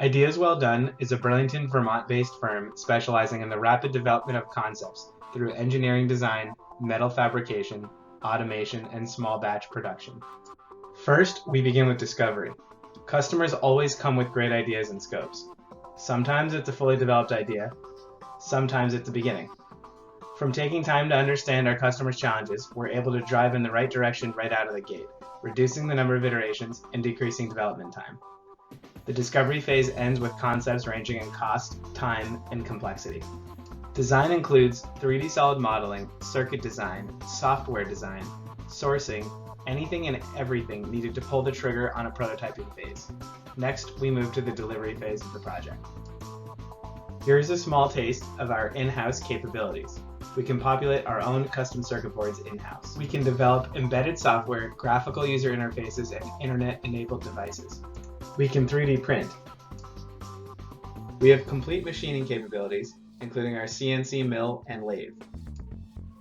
Ideas Well Done is a Burlington, Vermont-based firm specializing in the rapid development of concepts through engineering design, metal fabrication, automation, and small batch production. First, we begin with discovery. Customers always come with great ideas and scopes. Sometimes it's a fully developed idea, sometimes it's the beginning. From taking time to understand our customers' challenges, we're able to drive in the right direction right out of the gate, reducing the number of iterations and decreasing development time. The discovery phase ends with concepts ranging in cost, time, and complexity. Design includes 3D solid modeling, circuit design, software design, sourcing, anything and everything needed to pull the trigger on a prototyping phase. Next, we move to the delivery phase of the project. Here's a small taste of our in-house capabilities. We can populate our own custom circuit boards in-house. We can develop embedded software, graphical user interfaces, and internet-enabled devices. We can 3D print. We have complete machining capabilities, including our CNC mill and lathe.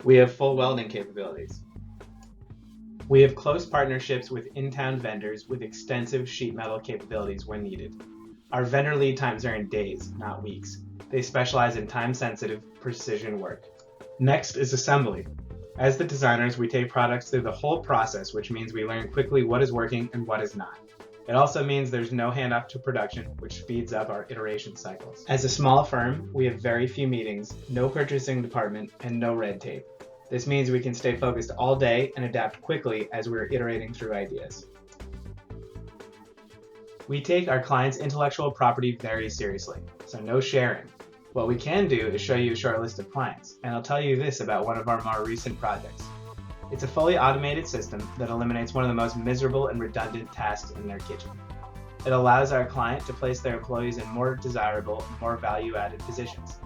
We have full welding capabilities. We have close partnerships with in-town vendors with extensive sheet metal capabilities when needed. Our vendor lead times are in days, not weeks. They specialize in time-sensitive, precision work. Next is assembly. As the designers, we take products through the whole process, which means we learn quickly what is working and what is not. It also means there's no handoff to production, which speeds up our iteration cycles. As a small firm, we have very few meetings, no purchasing department, and no red tape. This means we can stay focused all day and adapt quickly as we're iterating through ideas. We take our clients' intellectual property very seriously, so no sharing. What we can do is show you a short list of clients, and I'll tell you this about one of our more recent projects. It's a fully automated system that eliminates one of the most miserable and redundant tasks in their kitchen. It allows our client to place their employees in more desirable, more value-added positions.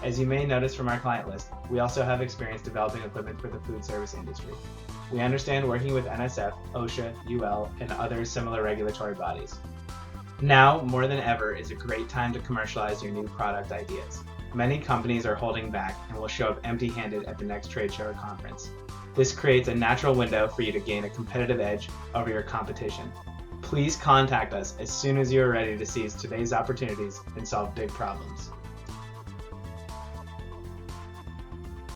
As you may notice from our client list, we also have experience developing equipment for the food service industry. We understand working with NSF, OSHA, UL, and other similar regulatory bodies. Now, more than ever, is a great time to commercialize your new product ideas. Many companies are holding back and will show up empty-handed at the next trade show or conference. This creates a natural window for you to gain a competitive edge over your competition. Please contact us as soon as you are ready to seize today's opportunities and solve big problems.